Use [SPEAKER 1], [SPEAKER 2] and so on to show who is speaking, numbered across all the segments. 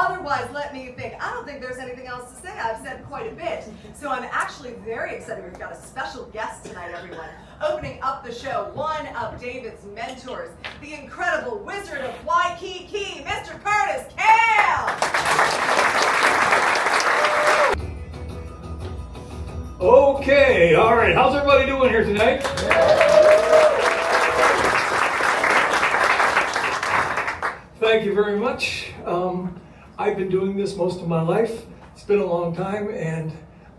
[SPEAKER 1] Otherwise, let me think. I don't think there's anything else to say. I've said quite a bit. So I'm actually very excited. We've got a special guest tonight, everyone. Opening up the show, one of David's mentors, the incredible Wizard of Waikiki, Mr. Curtis Kale.
[SPEAKER 2] Okay, all right. How's everybody doing here tonight? Thank you very much. I've been doing this most of my life. It's been a long time, and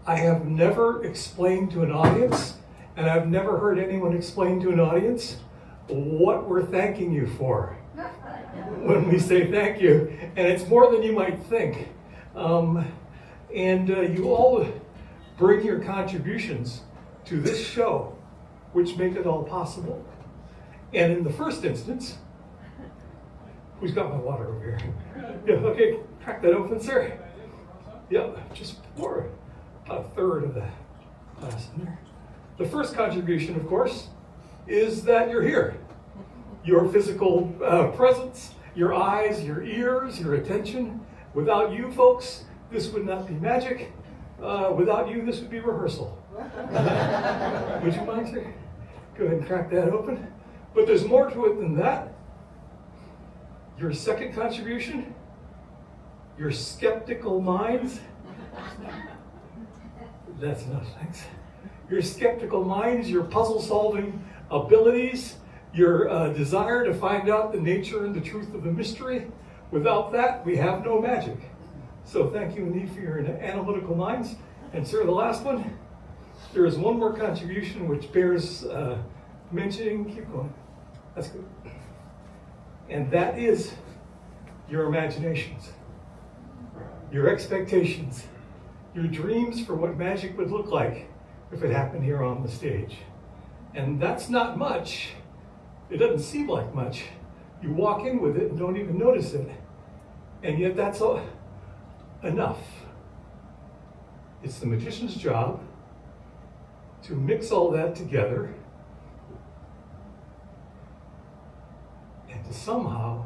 [SPEAKER 2] I have never explained to an audience, and I've never heard anyone explain to an audience what we're thanking you for when we say thank you. And it's more than you might think. You all bring your contributions to this show, which make it all possible. And in the first instance, who's got my water over here? Yeah, okay, crack that open, sir. Yep, just pour about a third of the glass in there. The first contribution, of course, is that you're here. Your physical presence, your eyes, your ears, your attention. Without you folks, this would not be magic. Without you, this would be rehearsal. Would you mind, sir? Go ahead and crack that open. But there's more to it than that. Your second contribution, your skeptical minds. That's enough, thanks. Your skeptical minds, your puzzle-solving abilities, your desire to find out the nature and the truth of the mystery. Without that, we have no magic. So thank you indeed for your analytical minds. And sir, the last one, there is one more contribution which bears mentioning. Keep going. That's good. And that is your imaginations, your expectations, your dreams for what magic would look like if it happened here on the stage. And that's not much. It doesn't seem like much. You walk in with it and don't even notice it. And yet that's enough. It's the magician's job to mix all that together and to somehow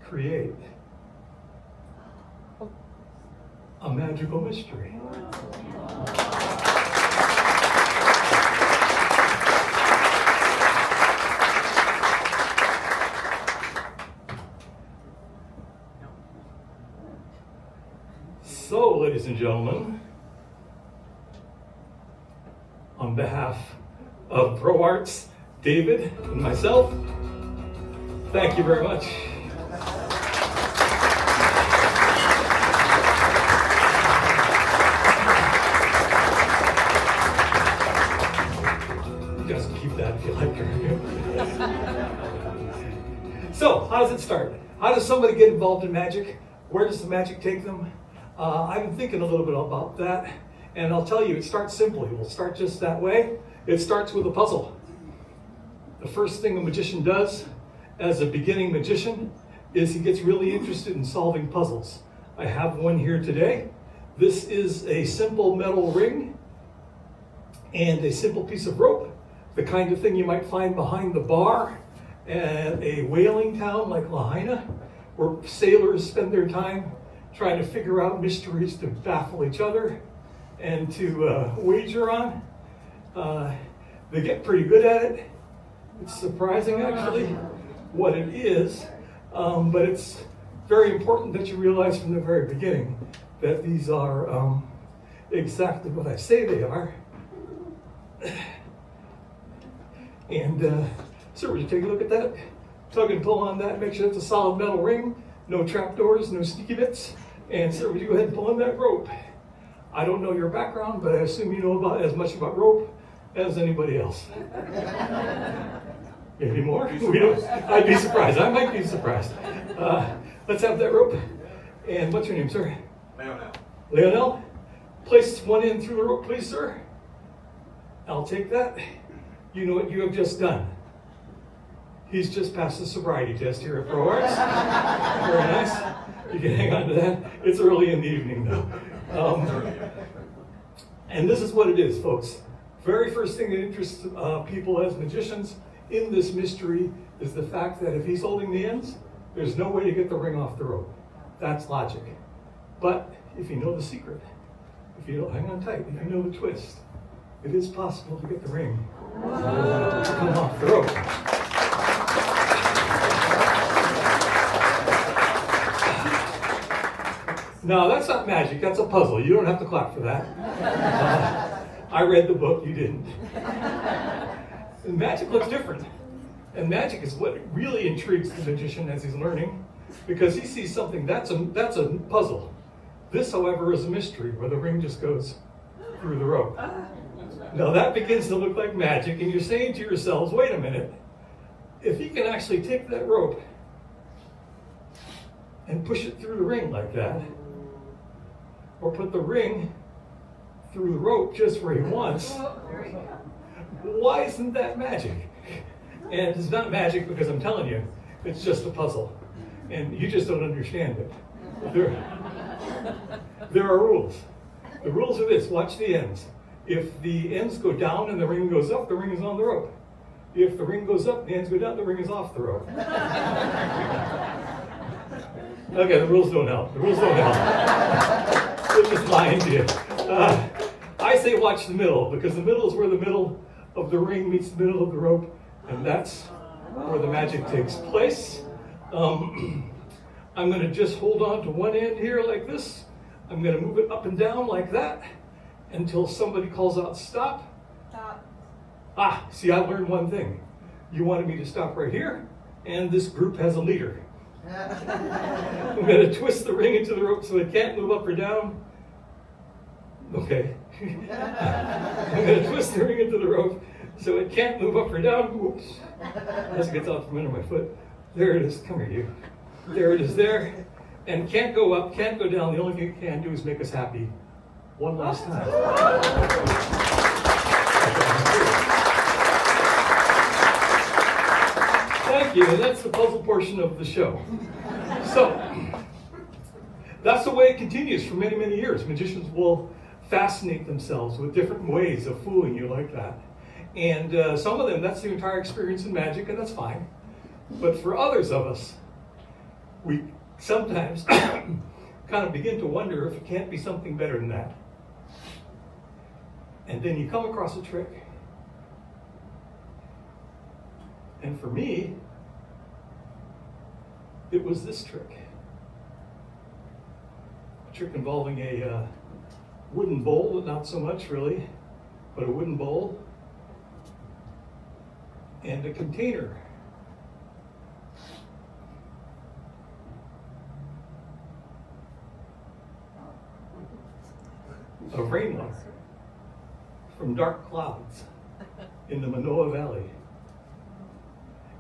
[SPEAKER 2] create a magical mystery. So, ladies and gentlemen, on behalf of ProArts, David, and myself, thank you very much. You guys can keep that if you like. So, how does it start? How does somebody get involved in magic? Where does the magic take them? I've been thinking a little bit about that, and I'll tell you, it starts simply. We'll start just that way. It starts with a puzzle. The first thing a magician does as a beginning magician is he gets really interested in solving puzzles. I have one here today. This is a simple metal ring and a simple piece of rope, the kind of thing you might find behind the bar at a whaling town like Lahaina, where sailors spend their time trying to figure out mysteries to baffle each other and to wager on. They get pretty good at it. It's surprising, actually, what it is, but it's very important that you realize from the very beginning that these are exactly what I say they are. And so would you take a look at that? Tug and pull on that, make sure it's a solid metal ring, no trapdoors, no sneaky bits. And sir, would you go ahead and pull on that rope? I don't know your background, but I assume you know about as much about rope as anybody else. Maybe more? I'd be surprised. I might be surprised. Let's have that rope. And what's your name, sir?
[SPEAKER 3] Leonel.
[SPEAKER 2] Leonel? Place one in through the rope, please, sir. I'll take that. You know what you have just done. He's just passed the sobriety test here at ProArts. Very nice. You can hang on to that. It's early in the evening, though. And this is what it is, folks. Very first thing that interests people as magicians in this mystery is the fact that if he's holding the ends, there's no way to get the ring off the rope. That's logic. But if you know the secret, if you don't, hang on tight, if you know the twist, it is possible to get the ring to come off the rope. No, that's not magic, that's a puzzle. You don't have to clap for that. I read the book, you didn't. And magic looks different. And magic is what really intrigues the magician as he's learning, because he sees something that's a puzzle. This, however, is a mystery where the ring just goes through the rope. Now that begins to look like magic, and you're saying to yourselves, wait a minute, if he can actually take that rope and push it through the ring like that, or put the ring through the rope just where he wants, why isn't that magic? And it's not magic because I'm telling you, it's just a puzzle. And you just don't understand it. There are rules. The rules are this, watch the ends. If the ends go down and the ring goes up, the ring is on the rope. If the ring goes up and the ends go down, the ring is off the rope. Okay, the rules don't help. The rules don't help. They're just lying to you. I say watch the middle, because the middle is where the middle of the ring meets the middle of the rope, and that's where the magic takes place. I'm going to just hold on to one end here like this. I'm going to move it up and down like that until somebody calls out stop. Stop. See, I learned one thing. You wanted me to stop right here, and this group has a leader. I'm going to twist the ring into the rope so it can't move up or down. Okay. I'm going to twist the ring into the rope so it can't move up or down. Whoops. As it gets off from under my foot. There it is. Come here, you. There it is there. And can't go up, can't go down. The only thing it can do is make us happy. One last time. Thank you. And that's the puzzle portion of the show. So, that's the way it continues for many, many years. Magicians will fascinate themselves with different ways of fooling you like that. And some of them, that's the entire experience in magic, and that's fine. But for others of us, we sometimes kind of begin to wonder if it can't be something better than that. And then you come across a trick. And for me, it was this trick. A trick involving a wooden bowl, not so much really, but a wooden bowl and a container. Of rainwater from dark clouds in the Manoa Valley.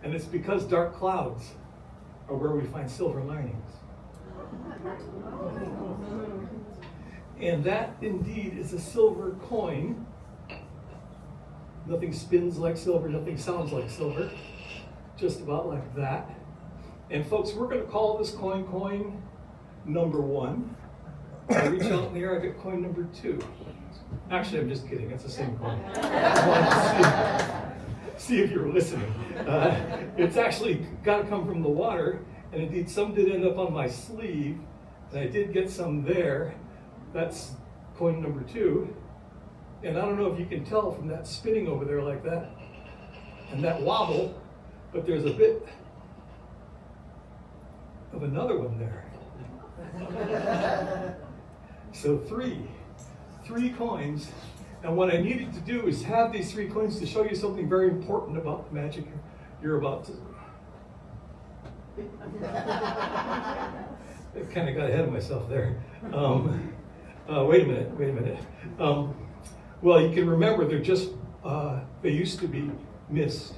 [SPEAKER 2] And it's because dark clouds are where we find silver linings. And that indeed is a silver coin. Nothing spins like silver, nothing sounds like silver. Just about like that. And folks, we're going to call this coin number 1. I reach out in the air, I get coin number 2. Actually, I'm just kidding, it's the same coin. I wanted to see if you were listening. It's actually got to come from the water, and indeed some did end up on my sleeve, and I did get some there. That's coin number 2. And I don't know if you can tell from that spinning over there like that, and that wobble, but there's a bit of another one there. So three coins, and what I needed to do is have these 3 coins to show you something very important about the magic you're about to. I kind of got ahead of myself there. Wait a minute. Well, you can remember they used to be mist,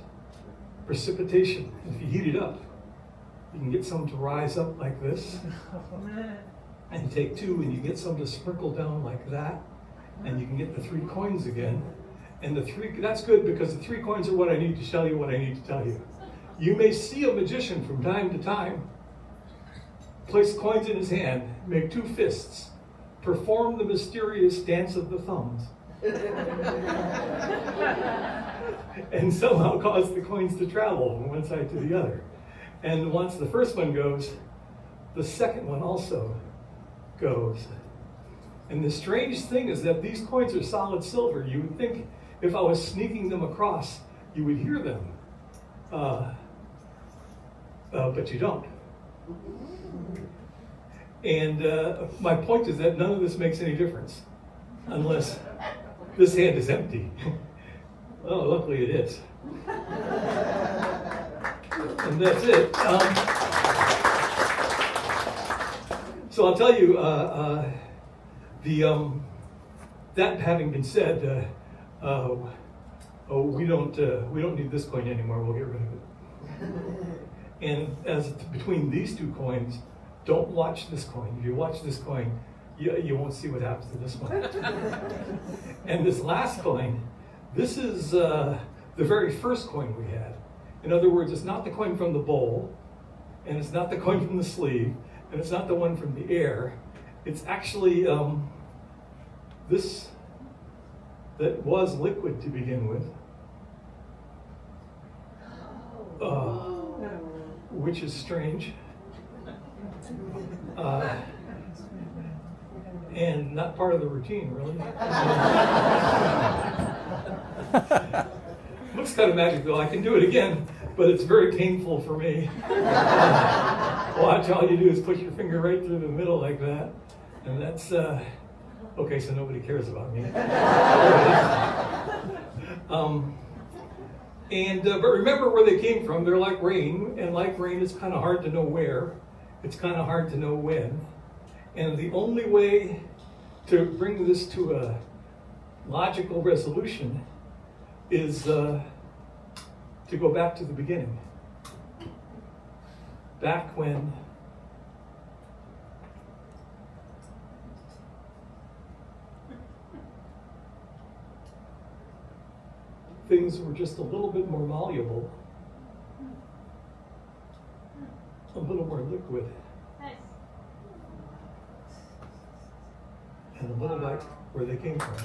[SPEAKER 2] precipitation. If you heat it up, you can get some to rise up like this. And take 2 and you get some to sprinkle down like that, and you can get the 3 coins again. And that's good because the 3 coins are what I need to tell you what I need to tell you. You may see a magician from time to time place coins in his hand, make 2 fists, perform the mysterious dance of the thumbs, and somehow cause the coins to travel from one side to the other. And once the first one goes, the second one also goes. And the strange thing is that these coins are solid silver. You would think if I was sneaking them across, you would hear them. But you don't. And my point is that none of this makes any difference unless this hand is empty. Oh, luckily it is. And that's it. So I'll tell you, that having been said, we don't need this coin anymore. We'll get rid of it. And as between these two coins, don't watch this coin. If you watch this coin, you won't see what happens to this one. And this last coin, this is the very first coin we had. In other words, it's not the coin from the bowl, and it's not the coin from the sleeve, and it's not the one from the air. It's actually this that was liquid to begin with, which is strange, and not part of the routine, really. Looks kind of magic, though. I can do it again, but it's very painful for me. Watch, all you do is push your finger right through the middle like that, and that's okay. So nobody cares about me. But remember where they came from. They're like rain, and like rain, it's kind of hard to know where. It's kind of hard to know when. And the only way to bring this to a logical resolution is to go back to the beginning. Back when things were just a little bit more malleable, a little more liquid,
[SPEAKER 3] Nice.
[SPEAKER 2] and a little like where they came from.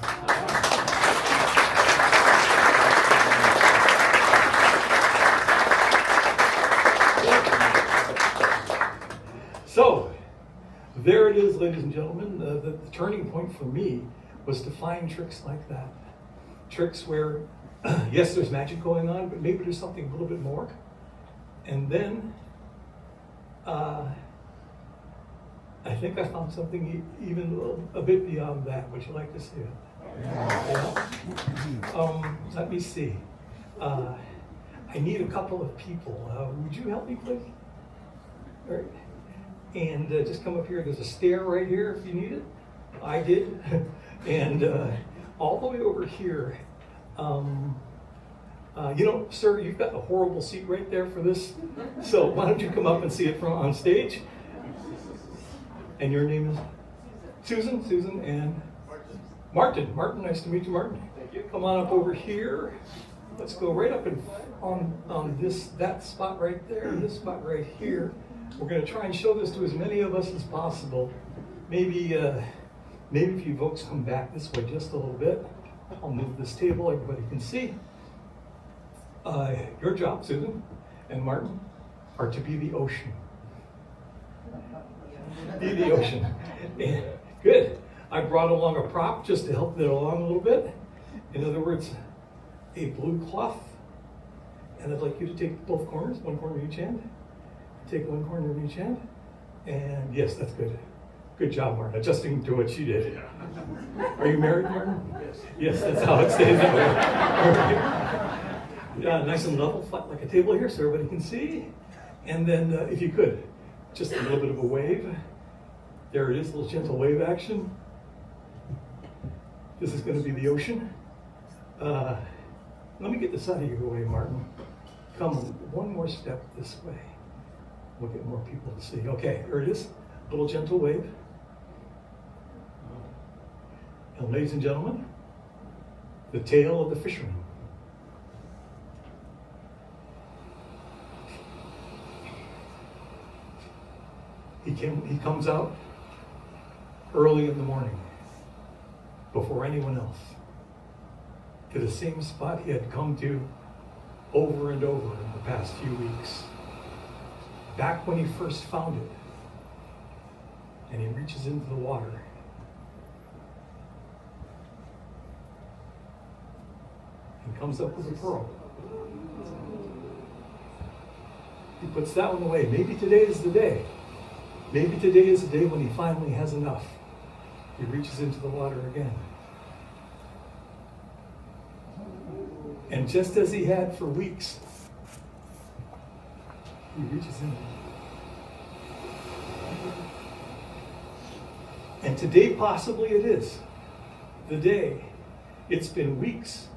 [SPEAKER 2] So, there it is, ladies and gentlemen. The turning point for me was to find tricks like that. Tricks where, yes, there's magic going on, but maybe there's something a little bit more. And then, I think I found something even a bit beyond that. Would you like to see it? Yeah. Let me see. I need a couple of people. Would you help me, please? All right. And just come up here. There's a stair right here if you need it. I did. And all the way over here, sir, you've got a horrible seat right there for this. So why don't you come up and see it from on stage? And your name is? Susan, and Martin. Martin, nice to meet you, Martin. Thank you. Come on up over here. Let's go right up on that spot right there, this spot right here. We're going to try and show this to as many of us as possible. Maybe if you folks come back this way just a little bit, I'll move this table, everybody can see. Your job, Susan and Martin, are to be the ocean. Be the ocean. Good. I brought along a prop just to help it along a little bit. In other words, a blue cloth. And I'd like you to take both corners, one corner in each hand. Take one corner in each hand. And yes, that's good. Good job, Martin, adjusting to what she did. Are you married, Martin? Yes. Yes, that's how it stays that way. Yeah, nice and level, flat like a table here so everybody can see. And then if you could, just a little bit of a wave. There it is, a little gentle wave action. This is going to be the ocean. Let me get this out of your way, Martin. Come one more step this way. We'll get more people to see. Okay, there it is. A little gentle wave. And ladies and gentlemen, the tale of the fisherman. He comes out early in the morning, before anyone else, to the same spot he had come to over and over in the past few weeks. Back when he first found it, and he reaches into the water. And comes up with a pearl. He puts that one away. Maybe today is the day. Maybe today is the day when he finally has enough. He reaches into the water again. And just as he had for weeks, he reaches in. And today possibly it is the day. It's been weeks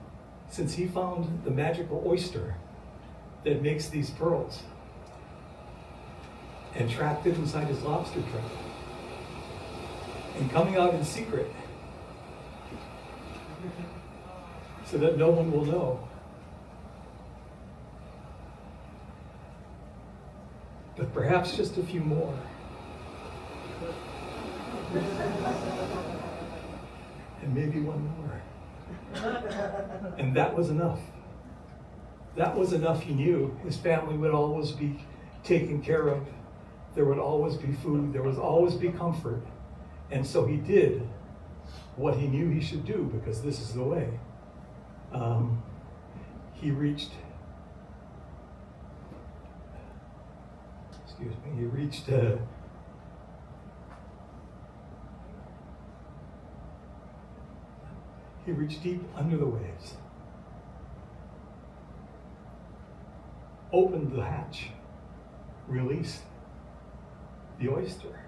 [SPEAKER 2] since he found the magical oyster that makes these pearls and trapped it inside his lobster trap. And coming out in secret so that no one will know. But perhaps just a few more. And maybe one more. And that was enough. That was enough. He knew his family would always be taken care of. There would always be food. There would always be comfort. And so he did what he knew he should do, because this is the way. He reached deep under the waves, opened the hatch, released the oyster.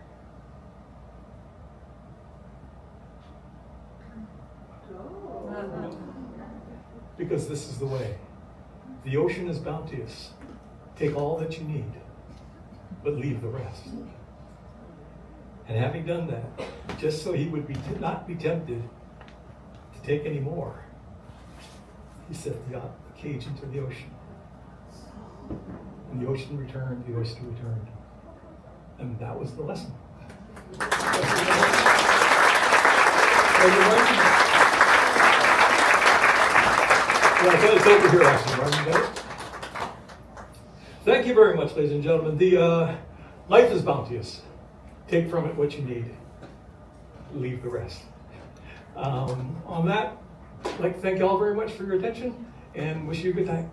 [SPEAKER 2] Because this is the way. The ocean is bounteous. Take all that you need, but leave the rest. And having done that, just so he would not be tempted to take any more, he set the cage into the ocean. And the ocean returned, the oyster returned. And that was the lesson. It's over here, actually, Martin. Thank you very much, ladies and gentlemen. The life is bounteous. Take from it what you need. Leave the rest. On that, I'd like to thank you all very much for your attention and wish you a good night.